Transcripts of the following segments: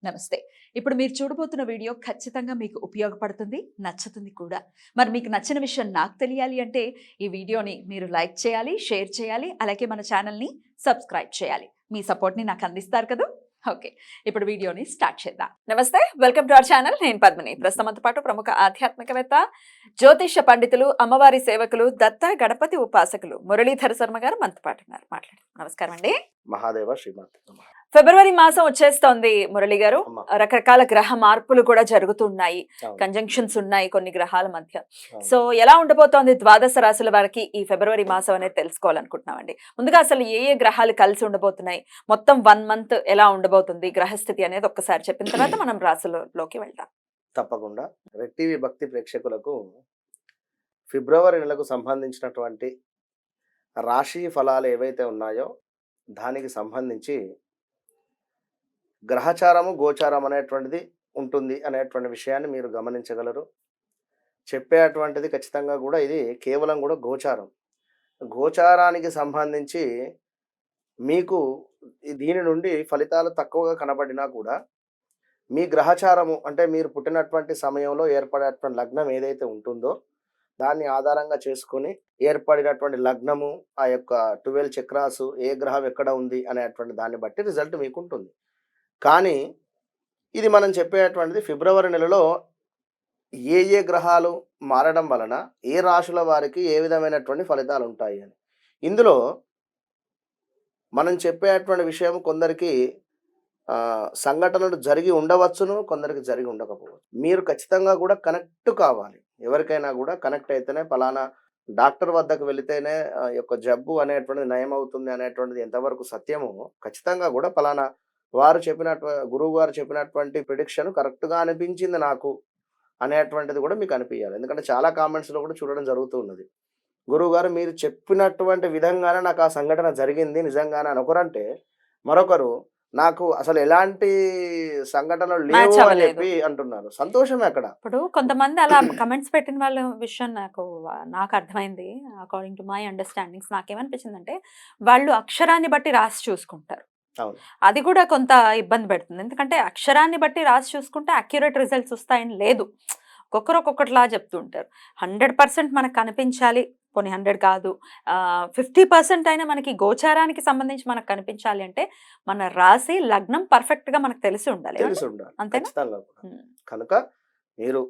నమస్తే. ఇప్పుడు మీరు చూడబోతున్న వీడియో ఖచ్చితంగా మీకు ఉపయోగపడుతుంది, నచ్చుతుంది కూడా. మరి మీకు నచ్చిన విషయం నాకు తెలియాలి అంటే ఈ వీడియోని మీరు లైక్ చేయాలి, షేర్ చేయాలి, అలాగే మన ఛానల్‌ని సబ్స్క్రైబ్ చేయాలి. మీ సపోర్ట్‌ని నాకు అందిస్తారు కదూ! ఓకే. ఇప్పుడు వీడియోని స్టార్ట్ చేద్దాం. నమస్తే. Welcome to our channel. నేను పద్మిని. ప్రస్తుతంతో పాటు ప్రముఖ ఆధ్యాత్మికవేత్త, జ్యోతిష పండితులు, అమ్మవారి సేవకులు, దత్త గణపతి ఉపాసకులు మురళీధర శర్మ గారు మనతో పాటు ఉన్నారు. మాట్లాడండి. నమస్కారం అండి. మహాదేవ శ్రీమాత. ఫిబ్రవరి మాసం వచ్చేస్తోంది మురళి గారు. అమ్మ. రకరకాల గ్రహ మార్పులు కూడా జరుగుతున్నాయి, అవును. కంజంక్షన్స్ ఉన్నాయి కొన్ని గ్రహాల మధ్య. అవును. సో ఎలా ఉండబోతోంది ద్వాదశ రాశుల వారికి ఈ ఫిబ్రవరి మాసం అనేది తెలుసుకోవాలనుకుంటున్నామండి. ముందుగా అసలు ఏ ఏ గ్రహాలు కలిసి ఉండబోతున్నాయి, మొత్తం 1 మంత్ ఎలా ఉండబోతుంది గ్రహస్థితి అనేది ఒక్కసారి చెప్పిన తర్వాత మనం రాశులలోకి వెళ్దాం. తప్పకుండా రెడ్ టీవీ భక్తి ప్రేక్షకులకు ఫిబ్రవరి నెలకు సంబంధించినటువంటి రాశి ఫలాలు ఏవైతే ఉన్నాయో దానికి సంబంధించి గ్రహచారము గోచారం అనేటువంటిది ఉంటుంది అనేటువంటి విషయాన్ని మీరు గమనించగలరు. చెప్పేటువంటిది ఖచ్చితంగా కూడా ఇది కేవలం కూడా గోచారం. గోచారానికి సంబంధించి మీకు దీని నుండి ఫలితాలు తక్కువగా కనబడినా కూడా మీ గ్రహచారము అంటే మీరు పుట్టినటువంటి సమయంలో ఏర్పడేటువంటి లగ్నం ఏదైతే ఉంటుందో దాన్ని ఆధారంగా చేసుకొని ఏర్పడినటువంటి లగ్నము, ఆ యొక్క 12 చక్రాసు, ఏ గ్రహం ఎక్కడ ఉంది అనేటువంటి దాన్ని బట్టి రిజల్ట్ మీకు ఉంటుంది. కానీ ఇది మనం చెప్పేటువంటిది ఫిబ్రవరి నెలలో ఏ ఏ గ్రహాలు మారడం వలన ఏ రాశుల వారికి ఏ విధమైనటువంటి ఫలితాలు ఉంటాయి అని. ఇందులో మనం చెప్పేటువంటి విషయం కొందరికి సంఘటనలు జరిగి ఉండవచ్చును, కొందరికి జరిగి ఉండకపోవచ్చు. మీరు ఖచ్చితంగా కూడా కనెక్ట్ కావాలి. ఎవరికైనా కూడా కనెక్ట్ అయితేనే ఫలానా డాక్టర్ వద్దకు వెళితేనే యొక్క జబ్బు అనేటువంటిది నయం అవుతుంది అనేటువంటిది ఎంతవరకు సత్యమో ఖచ్చితంగా కూడా ఫలానా వారు గురువు గారు చెప్పినటువంటి ప్రిడిక్షన్ కరెక్ట్గా అనిపించింది నాకు అనేటువంటిది కూడా మీకు అనిపించాలి. ఎందుకంటే చాలా కామెంట్స్లో కూడా చూడడం జరుగుతూ ఉన్నది. గురువు గారు మీరు చెప్పినటువంటి విధంగానే నాకు ఆ సంఘటన జరిగింది నిజంగానే అని ఒకరంటే, మరొకరు నాకు అసలు ఎలాంటి సంఘటనలు లేవు అని చెప్పి అంటున్నారు. సంతోషమే అక్కడ. ఇప్పుడు కొంతమంది అలా కమెంట్స్ పెట్టిన వాళ్ళ విషయం నాకు అర్థమైంది. అకార్డింగ్ టు మై అండర్స్టాండింగ్స్ నాకేమనిపించిందంటే వాళ్ళు అక్షరాన్ని బట్టి రాసి చూసుకుంటారు. అవును. అది కూడా కొంత ఇబ్బంది పెడుతుంది. ఎందుకంటే అక్షరాన్ని బట్టి రాసి చూసుకుంటే అక్యురేట్ రిజల్ట్స్ వస్తాయని లేదు. ఒక్కొక్కరు ఒక్కొక్కటిలా చెప్తూ ఉంటారు. 100% మనకు కనిపించాలి, పోనీ 100 కాదు, 50% అయినా మనకి గోచారానికి సంబంధించి మనకు కనిపించాలి అంటే మన రాశి లగ్నం పర్ఫెక్ట్ గా మనకు తెలిసి ఉండాలి. అంతేనా? ఖచ్చితంగా కూడా. కనుక మీరు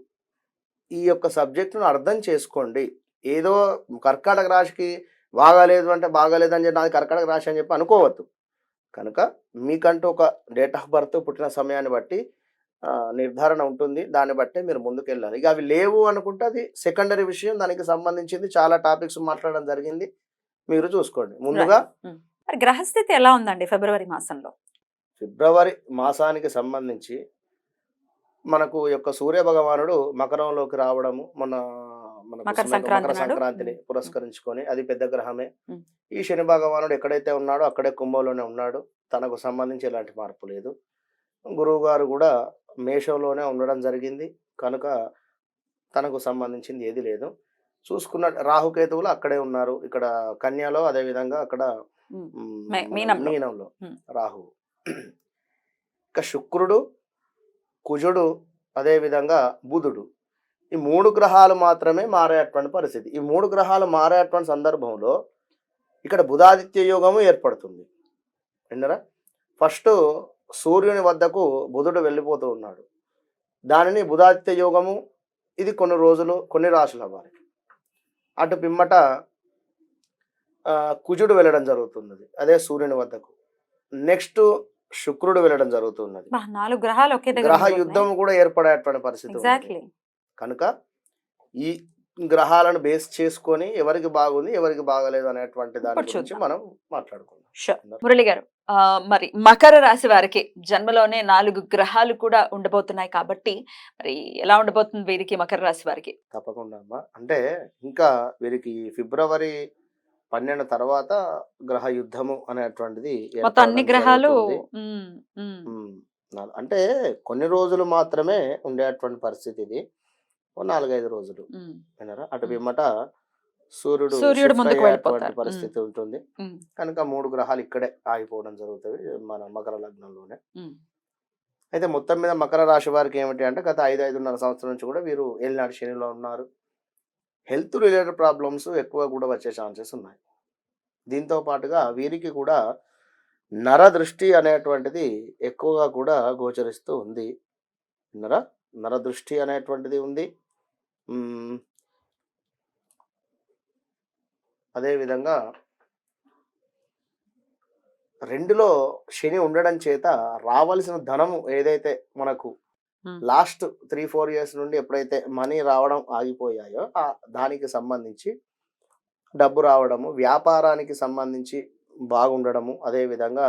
ఈ యొక్క సబ్జెక్టును అర్థం చేసుకోండి. ఏదో కర్కాటక రాశికి బాగాలేదు అంటే బాగాలేదు అని చెప్పి నాది కర్కాటక రాశి అని చెప్పి అనుకోవద్దు. కనుక మీకంటూ ఒక డేట్ ఆఫ్ బర్త్, పుట్టిన సమయాన్ని బట్టి నిర్ధారణ ఉంటుంది. దాన్ని బట్టే మీరు ముందుకెళ్ళాలి. ఇక అవి లేవు అనుకుంటే అది సెకండరీ విషయం. దానికి సంబంధించింది చాలా టాపిక్స్ మాట్లాడడం జరిగింది. మీరు చూసుకోండి. ముందుగా గ్రహస్థితి ఎలా ఉందండి ఫిబ్రవరి మాసంలో? ఫిబ్రవరి మాసానికి సంబంధించి మనకు యొక్క సూర్య భగవానుడు మకరంలోకి రావడము మకర సంక్రాంతిని పురస్కరించుకొని అది పెద్ద గ్రహమే. ఈ శని భగవానుడు ఎక్కడైతే ఉన్నాడో అక్కడే కుంభంలోనే ఉన్నాడు. తనకు సంబంధించి ఎలాంటి మార్పు లేదు. గురువు గారు కూడా మేషంలోనే ఉండడం జరిగింది. కనుక తనకు సంబంధించింది ఏది లేదు. చూసుకున్న రాహుకేతువులు అక్కడే ఉన్నారు. ఇక్కడ కన్యలో, అదేవిధంగా అక్కడ మీనంలో రాహువు. ఇక శుక్రుడు, కుజుడు, అదేవిధంగా బుధుడు, ఈ 3 గ్రహాలు మాత్రమే మారేటువంటి పరిస్థితి. ఈ 3 గ్రహాలు మారేటువంటి సందర్భంలో ఇక్కడ బుధాదిత్య యోగము ఏర్పడుతుంది. విన్నరా? ఫస్ట్ సూర్యుని వద్దకు బుధుడు వెళ్ళిపోతూ ఉన్నాడు. దానిని బుధాదిత్య యోగము. ఇది కొన్ని రోజులు కొన్ని రాశుల వారికి. అటు పిమ్మట కుజుడు వెళ్ళడం జరుగుతున్నది, అదే సూర్యుని వద్దకు. నెక్స్ట్ శుక్రుడు వెళ్ళడం జరుగుతున్నది. 4 గ్రహాలు ఒకే దగ్గర గ్రహ యుద్ధం కూడా ఏర్పడేటువంటి పరిస్థితి. కనుక ఈ గ్రహాలను బేస్ చేసుకొని ఎవరికి బాగుంది ఎవరికి బాగలేదు అనేటువంటి దాని గురించి మనం మాట్లాడుకుందాం. మురళి గారు, మరి మకర రాశి వారికి జన్మలోనే 4 గ్రహాలు కూడా ఉండబోతున్నాయి కాబట్టి మరి ఎలా ఉండబోతుంది వీరికి, మకర రాశి వారికి? తప్పకుండా అమ్మా. అంటే ఇంకా వీరికి ఫిబ్రవరి 12 తర్వాత గ్రహ యుద్ధము అనేటువంటిది మొత్తం అన్ని గ్రహాలు అంటే కొన్ని రోజులు మాత్రమే ఉండేటువంటి పరిస్థితి. ఇది 4-5 రోజులు. వినరా? అటు పిమ్మట సూర్యుడు ముందుకు వెళ్ళిపోయేటువంటి పరిస్థితి ఉంటుంది. కనుక 3 గ్రహాలు ఇక్కడే ఆగిపోవడం జరుగుతుంది మన మకర లగ్నంలోనే. అయితే మొత్తం మీద మకర రాశి వారికి ఏమిటి అంటే గత 5-5.5 సంవత్సరం నుంచి కూడా వీరు ఏలినాటి శనిలో ఉన్నారు. హెల్త్ రిలేటెడ్ ప్రాబ్లమ్స్ ఎక్కువ కూడా వచ్చే ఛాన్సెస్ ఉన్నాయి. దీంతో పాటుగా వీరికి కూడా నరదృష్టి అనేటువంటిది ఎక్కువగా కూడా గోచరిస్తూ ఉంది. నరదృష్టి అనేటువంటిది ఉంది. అదేవిధంగా 2లో శని ఉండడం చేత రావాల్సిన ధనము ఏదైతే మనకు లాస్ట్ 3-4 ఇయర్స్ నుండి ఎప్పుడైతే మనీ రావడం ఆగిపోయాయో దానికి సంబంధించి డబ్బు రావడము, వ్యాపారానికి సంబంధించి బాగుండడము, అదేవిధంగా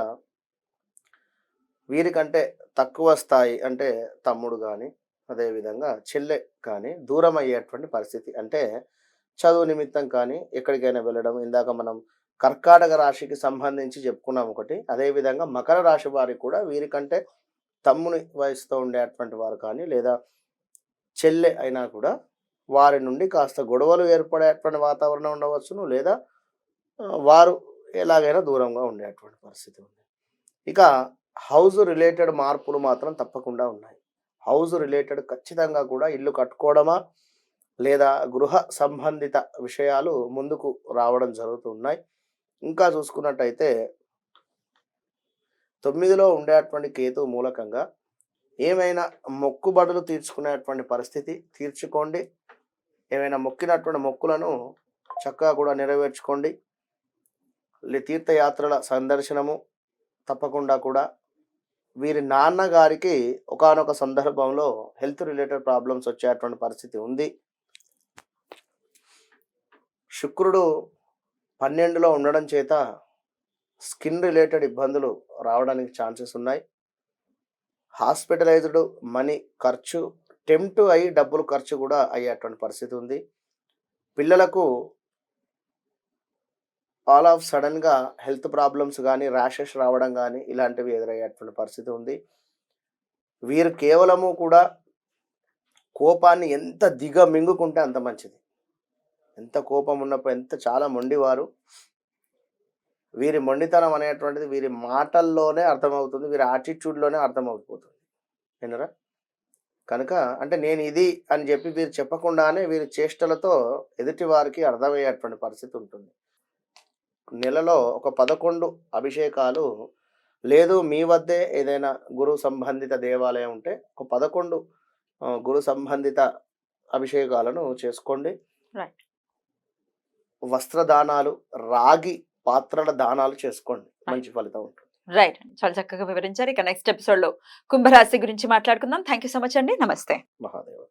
వీరికంటే తక్కువ స్థాయి అంటే తమ్ముడు కానీ అదేవిధంగా చెల్లె కానీ దూరం అయ్యేటువంటి పరిస్థితి. అంటే చదువు నిమిత్తం కానీ ఎక్కడికైనా వెళ్ళడం. ఇందాక మనం కర్కాటక రాశికి సంబంధించి చెప్పుకున్నాం ఒకటి. అదేవిధంగా మకర రాశి వారికి కూడా వీరికంటే తమ్ముని వయసుతో ఉండేటువంటి వారు కానీ లేదా చెల్లె అయినా కూడా వారి నుండి కాస్త గొడవలు ఏర్పడేటువంటి వాతావరణం ఉండవచ్చును, లేదా వారు ఎలాగైనా దూరంగా ఉండేటువంటి పరిస్థితి ఉంది. ఇక హౌస్ రిలేటెడ్ మార్పులు మాత్రం తప్పకుండా ఉన్నాయి. హౌస్ రిలేటెడ్ ఖచ్చితంగా కూడా ఇల్లు కట్టుకోవడమా లేదా గృహ సంబంధిత విషయాలు ముందుకు రావడం జరుగుతున్నాయి. ఇంకా చూసుకున్నట్టయితే 9లో ఉండేటువంటి కేతు మూలకంగా ఏమైనా మొక్కుబడులు తీర్చుకునేటువంటి పరిస్థితి తీర్చుకోండి. ఏమైనా మొక్కినటువంటి మొక్కులను చక్కగా కూడా నెరవేర్చుకోండి. తీర్థయాత్రల సందర్శనము తప్పకుండా కూడా. వీరి నాన్నగారికి ఒకానొక సందర్భంలో హెల్త్ రిలేటెడ్ ప్రాబ్లమ్స్ వచ్చేటువంటి పరిస్థితి ఉంది. శుక్రుడు 12లో ఉండడం చేత స్కిన్ రిలేటెడ్ ఇబ్బందులు రావడానికి ఛాన్సెస్ ఉన్నాయి. హాస్పిటలైజ్డ్ మనీ ఖర్చు, టెంప్ట్ అయ్యి డబ్బులు ఖర్చు కూడా అయ్యేటువంటి పరిస్థితి ఉంది. పిల్లలకు ఆల్ ఆఫ్ సడన్గా హెల్త్ ప్రాబ్లమ్స్ కానీ ర్యాషెస్ రావడం కానీ ఇలాంటివి ఎదురయ్యేటువంటి పరిస్థితి ఉంది. వీరు కేవలము కూడా కోపాన్ని ఎంత దిగమింగుకుంటే అంత మంచిది. ఎంత కోపం ఉన్నప్పుడు ఎంత చాలా మొండివారు. వీరి మొండితనం అనేటువంటిది వీరి మాటల్లోనే అర్థమవుతుంది, వీరి యాటిట్యూడ్లోనే అర్థమైపోతుంది. వినరా? కనుక అంటే నేను ఇది అని చెప్పి వీరు చెప్పకుండానే వీరి చేష్టలతో ఎదుటి వారికి అర్థమయ్యేటువంటి పరిస్థితి ఉంటుంది. నెలలో ఒక 11 అభిషేకాలు, లేదు మీ వద్దే ఏదైనా గురు సంబంధిత దేవాలయం ఉంటే ఒక 11 గురు సంబంధిత అభిషేకాలను చేసుకోండి. వస్త్రదానాలు, రాగి పాత్రల దానాలు చేసుకోండి, మంచి ఫలితం ఉంటుంది. రైట్, చాలా చక్కగా వివరించారు. ఇక నెక్స్ట్ ఎపిసోడ్ లో కుంభరాశి గురించి మాట్లాడుకుందాం. థ్యాంక్ యూ సో మచ్ అండి. నమస్తే. మహాదేవ్.